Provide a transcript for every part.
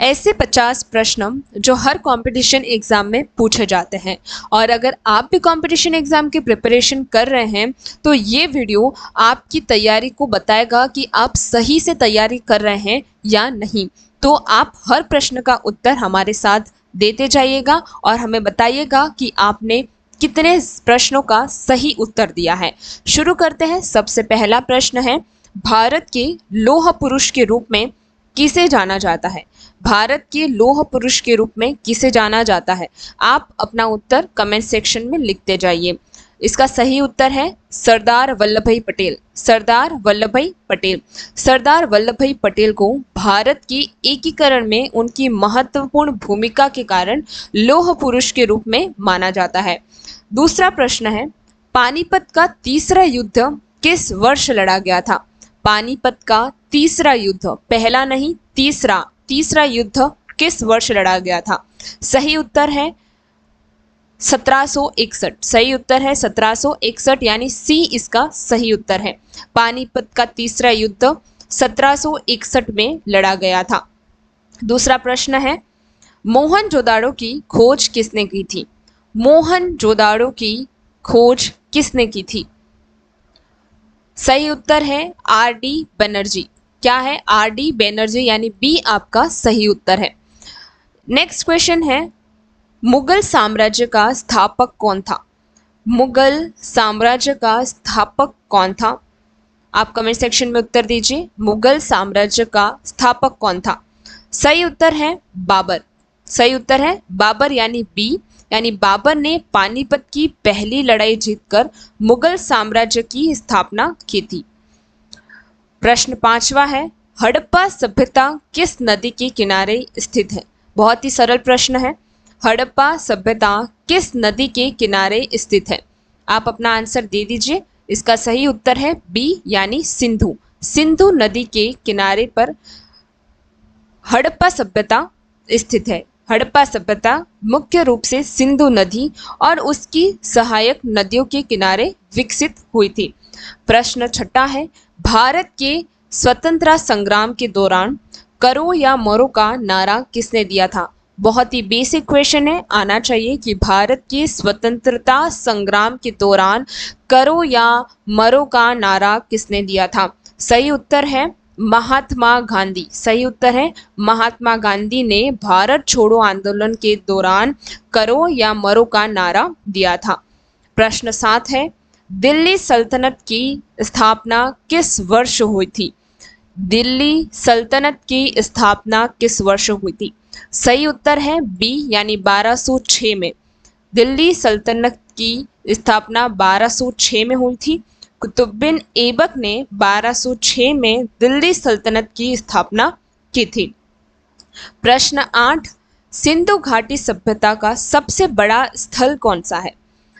ऐसे 50 प्रश्न जो हर कंपटीशन एग्जाम में पूछे जाते हैं। और अगर आप भी कंपटीशन एग्जाम की प्रिपरेशन कर रहे हैं तो ये वीडियो आपकी तैयारी को बताएगा कि आप सही से तैयारी कर रहे हैं या नहीं। तो आप हर प्रश्न का उत्तर हमारे साथ देते जाइएगा और हमें बताइएगा कि आपने कितने प्रश्नों का सही उत्तर दिया है। शुरू करते हैं। सबसे पहला प्रश्न है, भारत के लौह पुरुष के रूप में किसे जाना जाता है? भारत के लौह पुरुष के रूप में किसे जाना जाता है? आप अपना उत्तर कमेंट सेक्शन में लिखते जाइए। इसका सही उत्तर है सरदार वल्लभ भाई पटेल। सरदार वल्लभ भाई पटेल। सरदार वल्लभ भाई पटेल को भारत के एकीकरण में उनकी महत्वपूर्ण भूमिका के कारण लौह पुरुष के रूप में माना जाता है। दूसरा प्रश्न है, पानीपत का तीसरा युद्ध किस वर्ष लड़ा गया था? पानीपत का तीसरा युद्ध, पहला नहीं तीसरा युद्ध किस वर्ष लड़ा गया था? सही उत्तर है 1761। सही उत्तर है 1761, यानी सी इसका सही उत्तर है। पानीपत का तीसरा युद्ध 1761 में लड़ा गया था। दूसरा प्रश्न है, मोहनजोदाड़ो की खोज किसने की थी? मोहनजोदाड़ो की खोज किसने की थी? सही उत्तर है आर.डी. बनर्जी। क्या है? आर.डी. बनर्जी, यानी बी आपका सही उत्तर है। नेक्स्ट क्वेश्चन है, मुगल साम्राज्य का स्थापक कौन था? मुगल साम्राज्य का स्थापक कौन था? आप कमेंट सेक्शन में उत्तर दीजिए। मुगल साम्राज्य का स्थापक कौन था? सही उत्तर है बाबर। सही उत्तर है बाबर, यानी बी, यानी बाबर ने पानीपत की पहली लड़ाई जीतकर मुगल साम्राज्य की स्थापना की थी। प्रश्न 5वां है, हड़प्पा सभ्यता किस नदी के किनारे स्थित है? बहुत ही सरल प्रश्न है। हड़प्पा सभ्यता किस नदी के किनारे स्थित है? आप अपना आंसर दे दीजिए। इसका सही उत्तर है बी, यानी सिंधु। सिंधु नदी के किनारे पर हड़प्पा सभ्यता स्थित है। हड़प्पा सभ्यता मुख्य रूप से सिंधु नदी और उसकी सहायक नदियों के किनारे विकसित हुई थी। प्रश्न 6 है, भारत के स्वतंत्रता संग्राम के दौरान करो या मरो का नारा किसने दिया था? बहुत ही बेसिक क्वेश्चन है, आना चाहिए कि भारत के स्वतंत्रता संग्राम के दौरान करो या मरो का नारा किसने दिया था? सही उत्तर है महात्मा गांधी। सही उत्तर है महात्मा गांधी ने भारत छोड़ो आंदोलन के दौरान करो या मरो का नारा दिया था। प्रश्न 7 है, दिल्ली सल्तनत की स्थापना किस वर्ष हुई थी? दिल्ली सल्तनत की स्थापना किस वर्ष हुई थी? सही उत्तर है बी, यानी 1206 में। दिल्ली सल्तनत की स्थापना 1206 में हुई थी। कुतुबुद्दीन ऐबक ने 1206 में दिल्ली सल्तनत की स्थापना की थी। प्रश्न 8, सिंधु घाटी सभ्यता का सबसे बड़ा स्थल कौन सा है?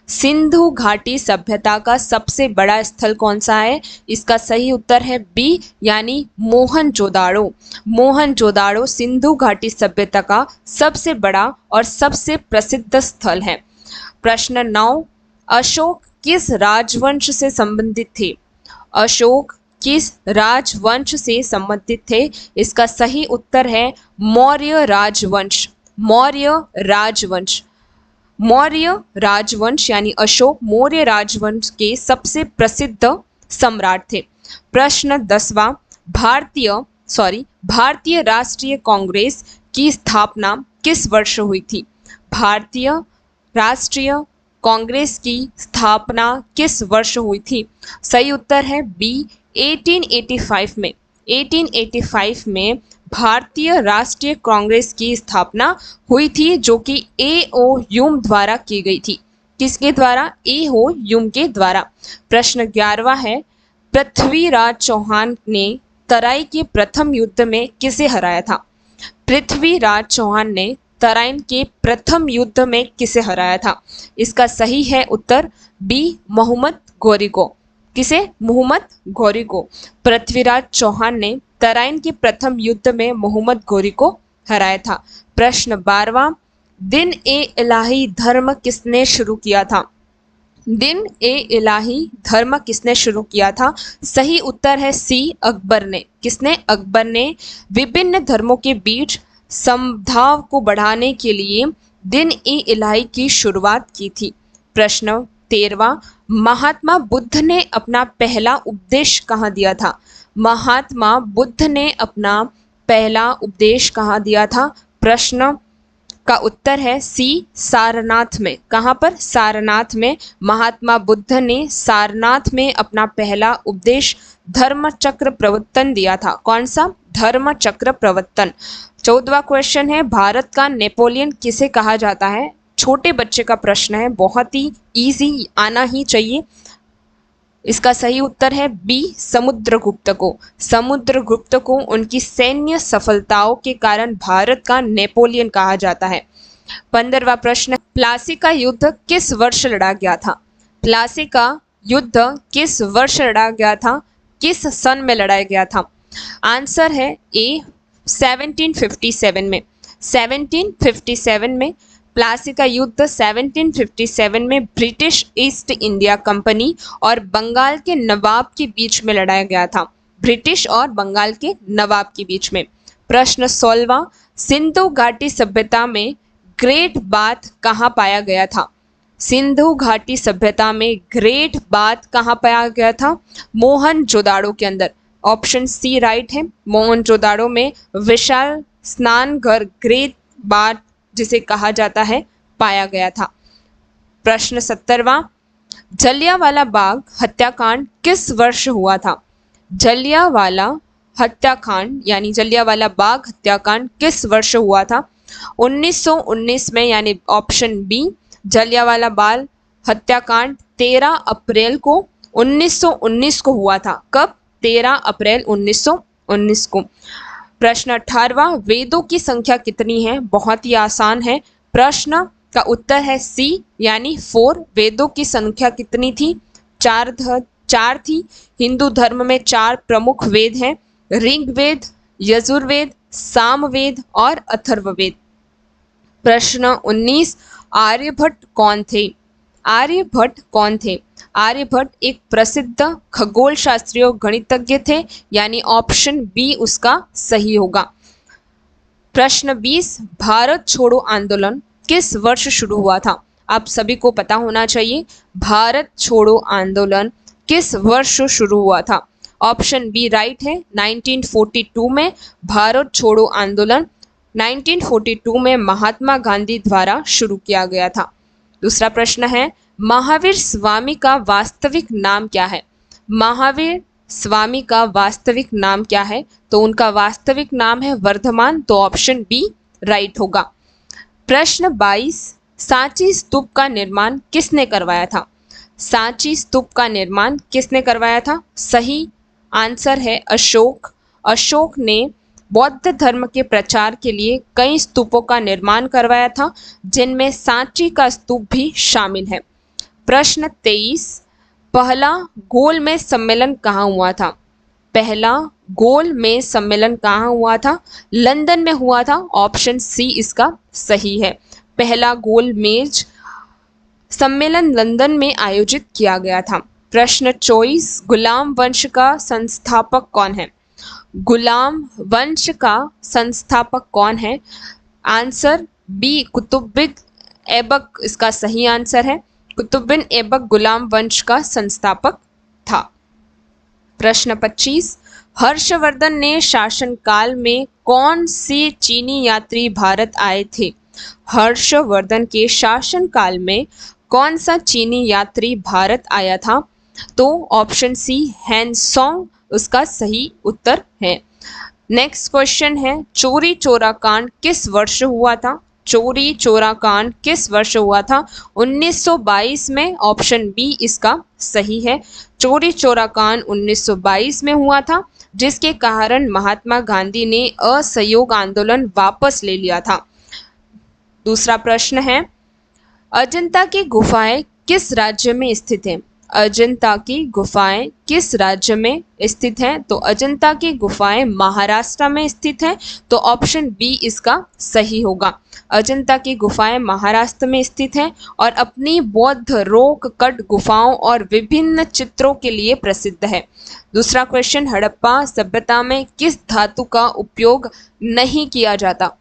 सिंधु घाटी सभ्यता का सबसे बड़ा स्थल कौन सा है? इसका सही उत्तर है बी, यानी मोहनजोदाड़ो। मोहनजोदाड़ो सिंधु घाटी सभ्यता का सबसे बड़ा और सबसे प्रसिद्ध स्थल है। प्रश्न 9, अशोक किस राजवंश से संबंधित थे? अशोक किस राजवंश से संबंधित थे? इसका सही उत्तर है मौर्य राजवंश। मौर्य राजवंश। मौर्य राजवंश, यानी अशोक मौर्य राजवंश के सबसे प्रसिद्ध सम्राट थे। प्रश्न 10वां, भारतीय राष्ट्रीय कांग्रेस की स्थापना किस वर्ष हुई थी? भारतीय राष्ट्रीय कांग्रेस की स्थापना किस वर्ष हुई थी? सही उत्तर है बी, 1885 में। 1885 में भारतीय राष्ट्रीय कांग्रेस की स्थापना हुई थी, जो कि ए.ओ. ह्यूम द्वारा की गई थी। किसके द्वारा? ए.ओ. ह्यूम के द्वारा। प्रश्न 11वां है, पृथ्वीराज चौहान ने तराई के प्रथम युद्ध में किसे हराया था? पृथ्वीराज चौहान ने तराइन के प्रथम युद्ध में किसे हराया था? इसका सही है उत्तर बी, मोहम्मद घोरी को। किसे? मोहम्मद घोरी को। पृथ्वीराज चौहान ने तराइन के प्रथम युद्ध में मोहम्मद घोरी को हराया था। प्रश्न 12वां, दिन ए इलाही धर्म किसने शुरू किया था? दिन ए इलाही धर्म किसने शुरू किया था? सही उत्तर है सी, अकबर ने। किसने? अकबर ने विभिन्न धर्मों के बीच समभाव को बढ़ाने के लिए दिन ए इलाही की शुरुआत की थी? प्रश्न 13वां, महात्मा बुद्ध ने अपना पहला उपदेश कहाँ दिया था? महात्मा बुद्ध ने अपना पहला उपदेश कहाँ दिया था? प्रश्न का उत्तर है सी, सारनाथ में। कहाँ पर? सारनाथ में। महात्मा बुद्ध ने सारनाथ में अपना पहला उपदेश धर्मचक्र प्रवर्तन दिया था। कौन सा? धर्मचक्र प्रवर्तन। 14वां क्वेश्चन है, भारत का नेपोलियन किसे कहा जाता है? छोटे बच्चे का प्रश्न है, बहुत ही इजी, आना ही चाहिए। इसका सही उत्तर है बी, समुद्रगुप्त को। समुद्रगुप्त को उनकी सैन्य सफलताओं के कारण भारत का नेपोलियन कहा जाता है। 15वां प्रश्न, प्लासी का युद्ध किस वर्ष लड़ा गया था? प्लासी का युद्ध किस वर्ष लड़ा गया था? किस सन में लड़ाया गया था? आंसर है ए, 1757 में। 1757 में प्लासी का युद्ध 1757 में ब्रिटिश ईस्ट इंडिया कंपनी और बंगाल के नवाब के बीच में लड़ाया गया था। ब्रिटिश और बंगाल के नवाब के बीच में। प्रश्न 16वां, सिंधु घाटी सभ्यता में ग्रेट बाथ कहाँ पाया गया था? सिंधु घाटी सभ्यता में ग्रेट बाथ कहाँ पाया गया था? मोहनजोदाड़ो के अंदर। ऑप्शन सी राइट है। मोहनजोदाड़ो में विशाल स्नान घर ग्रेट बाथ जिसे कहा जाता है पाया गया था। प्रश्न 17वां, जलियांवाला बाग हत्याकांड किस वर्ष हुआ था? जलियांवाला हत्याकांड यानी जलियांवाला बाग हत्याकांड किस वर्ष हुआ था? 1919 में, यानी ऑप्शन बी, जलियांवाला बाग हत्याकांड 13 अप्रैल को 1919 को हुआ था। कब? 13 अप्रैल 1919 को। प्रश्न 18वां, वेदों की संख्या कितनी है? बहुत ही आसान है। प्रश्न का उत्तर है सी, यानी 4। वेदों की संख्या कितनी थी? 4 थी। हिंदू धर्म में 4 प्रमुख वेद हैं, ऋग्वेद, यजुर्वेद, सामवेद और अथर्ववेद। प्रश्न 19, आर्यभट्ट कौन थे? आर्यभट्ट कौन थे? आर्यभट्ट एक प्रसिद्ध खगोल शास्त्री और गणितज्ञ थे, यानी ऑप्शन बी उसका सही होगा। प्रश्न 20, भारत छोड़ो आंदोलन किस वर्ष शुरू हुआ था? आप सभी को पता होना चाहिए, भारत छोड़ो आंदोलन किस वर्ष शुरू हुआ था? ऑप्शन बी राइट है, 1942 में भारत छोड़ो आंदोलन 1942 में महात्मा गांधी द्वारा शुरू किया गया था। दूसरा प्रश्न है, महावीर स्वामी का वास्तविक नाम क्या है? महावीर स्वामी का वास्तविक नाम क्या है? तो उनका वास्तविक नाम है वर्धमान, तो ऑप्शन बी राइट होगा। प्रश्न 22, सांची स्तूप का निर्माण किसने करवाया था? सांची स्तूप का निर्माण किसने करवाया था? सही आंसर है अशोक। अशोक ने बौद्ध धर्म के प्रचार के लिए कई स्तूपों का निर्माण करवाया था, जिनमें सांची का स्तूप भी शामिल है। प्रश्न 23, पहला गोलमेज सम्मेलन कहाँ हुआ था? पहला गोलमेज सम्मेलन कहाँ हुआ था? लंदन में हुआ था। ऑप्शन सी इसका सही है। पहला गोलमेज सम्मेलन लंदन में आयोजित किया गया था। प्रश्न 24, गुलाम वंश का संस्थापक कौन है? गुलाम वंश का संस्थापक कौन है? आंसर बी, कुतुबुद्दीन ऐबक इसका सही आंसर है। कुतुबुद्दीन ऐबक गुलाम वंश का संस्थापक था। प्रश्न 25, हर्षवर्धन ने शासनकाल में कौन से चीनी यात्री भारत आए थे? हर्षवर्धन के शासनकाल में कौन सा चीनी यात्री भारत आया था? तो ऑप्शन सी हैंसोंग उसका सही उत्तर है। नेक्स्ट क्वेश्चन है, चोरी चोरा कांड किस वर्ष हुआ था? चोरी चोरा कांड किस वर्ष हुआ था? 1922 में। ऑप्शन बी इसका सही है। चोरी चोरा कांड 1922 में हुआ था, जिसके कारण महात्मा गांधी ने असहयोग आंदोलन वापस ले लिया था। दूसरा प्रश्न है, अजंता की गुफाएं किस राज्य में स्थित हैं? अजंता की गुफाएं किस राज्य में स्थित हैं? तो अजंता की गुफाएं महाराष्ट्र में स्थित हैं, तो ऑप्शन बी इसका सही होगा। अजंता की गुफाएं महाराष्ट्र में स्थित हैं और अपनी बौद्ध रोक कट गुफाओं और विभिन्न चित्रों के लिए प्रसिद्ध है। दूसरा क्वेश्चन, हड़प्पा सभ्यता में किस धातु का उपयोग नहीं किया जाता?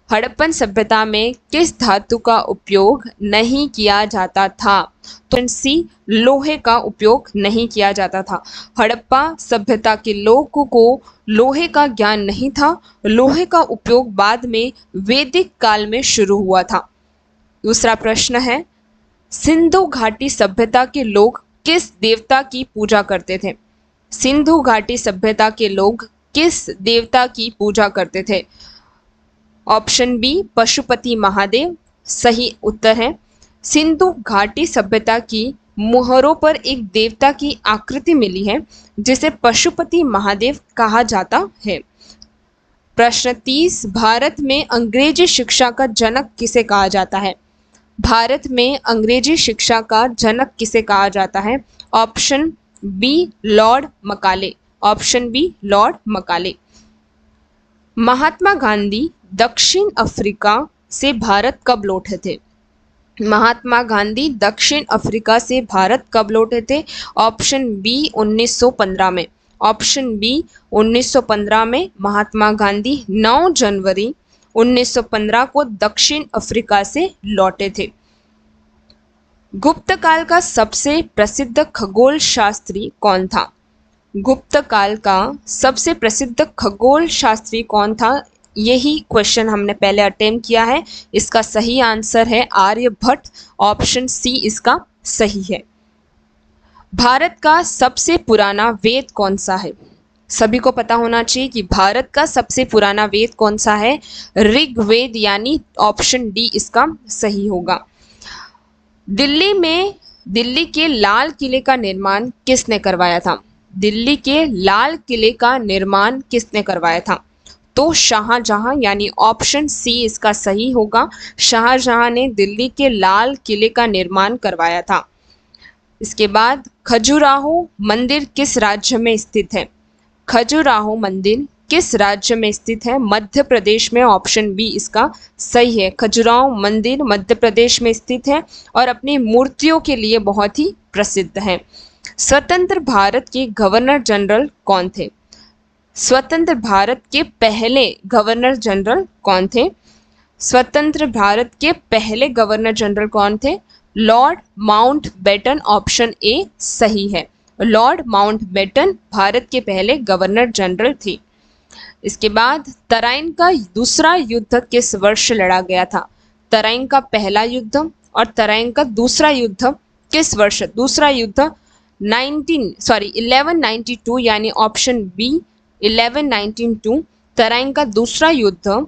हड़प्पन सभ्यता में किस धातु का उपयोग नहीं किया जाता था? तो सी, लोहे का उपयोग नहीं किया जाता था। हड़प्पा सभ्यता के लोगों को लोहे का ज्ञान नहीं था। लोहे का उपयोग बाद में वैदिक काल में शुरू हुआ था। दूसरा प्रश्न है, सिंधु घाटी सभ्यता के लोग किस देवता की पूजा करते थे? सिंधु घाटी सभ्यता के लोग किस देवता की पूजा करते थे? ऑप्शन बी, पशुपति महादेव सही उत्तर है। सिंधु घाटी सभ्यता की मुहरों पर एक देवता की आकृति मिली है जिसे पशुपति महादेव कहा जाता है। प्रश्न 30, भारत में अंग्रेजी शिक्षा का जनक किसे कहा जाता है? भारत में अंग्रेजी शिक्षा का जनक किसे कहा जाता है? Option B, Lord Macaulay. Option B, Lord Macaulay. Mahatma Gandhi दक्षिण अफ्रीका से भारत कब लौटे थे? महात्मा गांधी दक्षिण अफ्रीका से भारत कब लौटे थे? ऑप्शन बी, 1915 में। ऑप्शन बी, 1915 में महात्मा गांधी 9 जनवरी 1915 को दक्षिण अफ्रीका से लौटे थे। गुप्त काल का सबसे प्रसिद्ध खगोल शास्त्री कौन था? गुप्त काल का सबसे प्रसिद्ध खगोल शास्त्री कौन था? यही क्वेश्चन हमने पहले अटेम्प्ट किया है। इसका सही आंसर है आर्यभट्ट। ऑप्शन सी इसका सही है। भारत का सबसे पुराना वेद कौन सा है? सभी को पता होना चाहिए कि भारत का सबसे पुराना वेद कौन सा है? ऋग्वेद, यानी ऑप्शन डी इसका सही होगा। दिल्ली के लाल किले का निर्माण किसने करवाया था? दिल्ली के लाल किले का निर्माण किसने करवाया था? तो शाहजहां, यानी ऑप्शन सी इसका सही होगा। शाहजहां ने दिल्ली के लाल किले का निर्माण करवाया था। इसके बाद खजुराहो मंदिर किस राज्य में स्थित है? खजुराहो मंदिर किस राज्य में स्थित है? मध्य प्रदेश में। ऑप्शन बी इसका सही है। खजुराहो मंदिर मध्य प्रदेश में स्थित है और अपनी मूर्तियों के लिए बहुत ही प्रसिद्ध है। स्वतंत्र भारत के गवर्नर जनरल कौन थे? स्वतंत्र भारत के पहले गवर्नर जनरल कौन थे? स्वतंत्र भारत के पहले गवर्नर जनरल कौन थे? Lord Mountbatten. ऑप्शन ए सही है। लॉर्ड माउंटबेटन भारत के पहले गवर्नर जनरल थे। इसके बाद तराइन का दूसरा युद्ध किस वर्ष लड़ा गया था? तराइन का पहला युद्ध और तराइन का दूसरा युद्ध किस वर्ष? दूसरा युद्ध 1192, यानी ऑप्शन बी 1192। तराइन का दूसरा युद्ध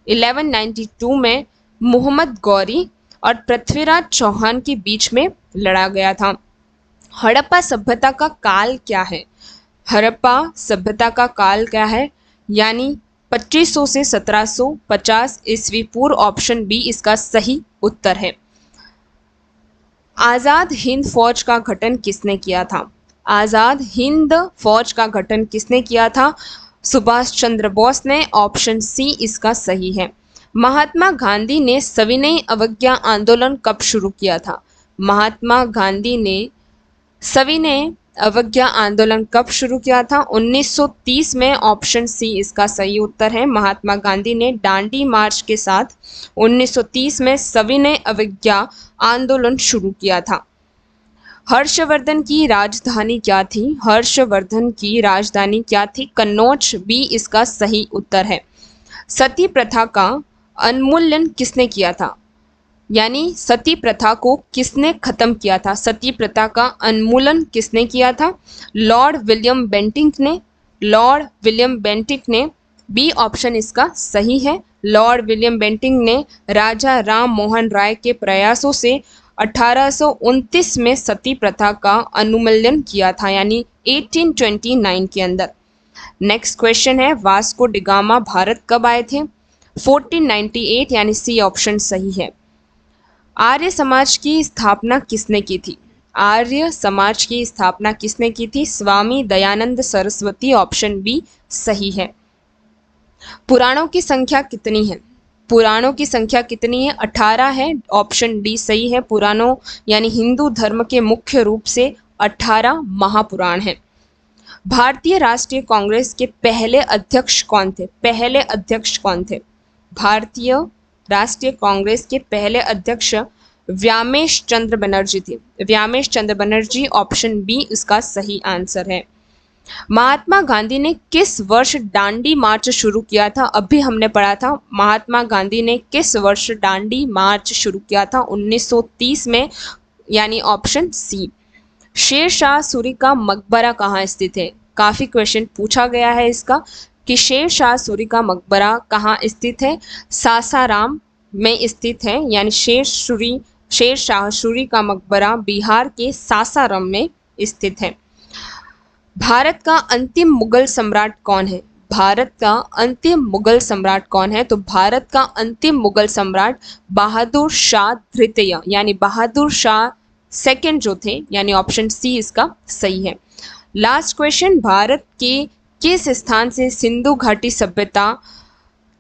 1192 में मोहम्मद गौरी और पृथ्वीराज चौहान के बीच में लड़ा गया था। हड़प्पा सभ्यता का काल क्या है? हड़प्पा सभ्यता का काल क्या है? यानी 2500 से 1750 ईस्वी पूर्व। ऑप्शन बी इसका सही उत्तर है। आज़ाद हिंद फौज का गठन किसने किया था? आज़ाद हिंद फौज का गठन किसने किया था? सुभाष चंद्र बोस ने। ऑप्शन सी इसका सही है। महात्मा गांधी ने सविनय अवज्ञा आंदोलन कब शुरू किया था? महात्मा गांधी ने सविनय अवज्ञा आंदोलन कब शुरू किया था? 1930 में। ऑप्शन सी इसका सही उत्तर है। महात्मा गांधी ने दांडी मार्च के साथ 1930 में सविनय अवज्ञा आंदोलन शुरू किया था। हर्षवर्धन की राजधानी क्या थी? हर्षवर्धन की राजधानी क्या थी? कन्नौज। बी इसका सही उत्तर है। सती प्रथा का उन्मूलन किसने किया था? यानी सती प्रथा को किसने खत्म किया था? सती प्रथा का उन्मूलन किसने किया था? लॉर्ड विलियम बेंटिक ने। लॉर्ड विलियम बेंटिक ने। बी ऑप्शन इसका सही है। लॉर्ड विलियम बेंटिक ने राजा राम मोहन राय के प्रयासों से 1829 में सती प्रथा का उन्मूलन किया था, यानी 1829 के अंदर। नेक्स्ट क्वेश्चन है, वास्को डिगामा भारत कब आए थे? 1498, यानी सी ऑप्शन सही है। आर्य समाज की स्थापना किसने की थी? आर्य समाज की स्थापना किसने की थी? स्वामी दयानंद सरस्वती। ऑप्शन बी सही है। पुराणों की संख्या कितनी है? पुराणों की संख्या कितनी है? 18 है। ऑप्शन डी सही है। पुराणों यानी हिंदू धर्म के मुख्य रूप से 18 महापुराण हैं। भारतीय राष्ट्रीय कांग्रेस के पहले अध्यक्ष कौन थे? पहले अध्यक्ष कौन थे? भारतीय राष्ट्रीय कांग्रेस के पहले अध्यक्ष व्यामेश चंद्र बनर्जी थे। व्यामेश चंद्र बनर्जी, ऑप्शन बी इसका सही आंसर है। महात्मा गांधी ने किस वर्ष दांडी मार्च शुरू किया था? अभी हमने पढ़ा था महात्मा गांधी ने किस वर्ष दांडी मार्च शुरू किया था? 1930 में, यानी ऑप्शन सी। शेर शाह सूरी का मकबरा कहाँ स्थित है? काफी क्वेश्चन पूछा गया है इसका कि शेर शाह सूरी का मकबरा कहाँ स्थित है? सासाराम में स्थित है, यानी शेर शाह सूरी का मकबरा बिहार के सासाराम में स्थित है। भारत का अंतिम मुगल सम्राट कौन है? भारत का अंतिम मुगल सम्राट कौन है? तो भारत का अंतिम मुगल सम्राट बहादुर शाह द्वितीय, यानी बहादुर शाह सेकंड जो थे, यानी ऑप्शन सी इसका सही है। लास्ट क्वेश्चन, भारत के किस स्थान से सिंधु घाटी सभ्यता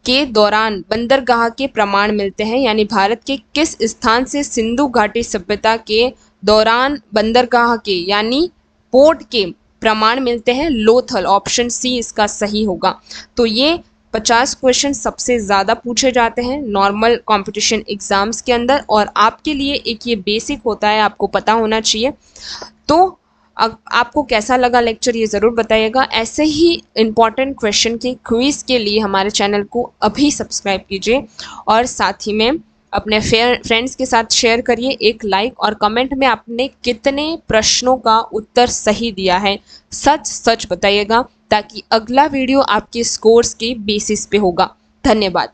के दौरान बंदरगाह के प्रमाण मिलते हैं? यानी भारत के किस स्थान से सिंधु घाटी सभ्यता के दौरान बंदरगाह के, यानी पोर्ट के प्रमाण मिलते हैं? लोथल, ऑप्शन सी इसका सही होगा। तो ये 50 क्वेश्चन सबसे ज़्यादा पूछे जाते हैं नॉर्मल कंपटीशन एग्जाम्स के अंदर, और आपके लिए एक ये बेसिक होता है, आपको पता होना चाहिए। तो आपको कैसा लगा लेक्चर ये ज़रूर बताइएगा। ऐसे ही इम्पॉर्टेंट क्वेश्चन के क्विज के लिए हमारे चैनल को अभी सब्सक्राइब कीजिए, और साथ ही में अपने फ्रेंड्स के साथ शेयर करिए। एक लाइक और कमेंट में आपने कितने प्रश्नों का उत्तर सही दिया है सच सच बताइएगा, ताकि अगला वीडियो आपके स्कोर्स के बेसिस पे होगा। धन्यवाद।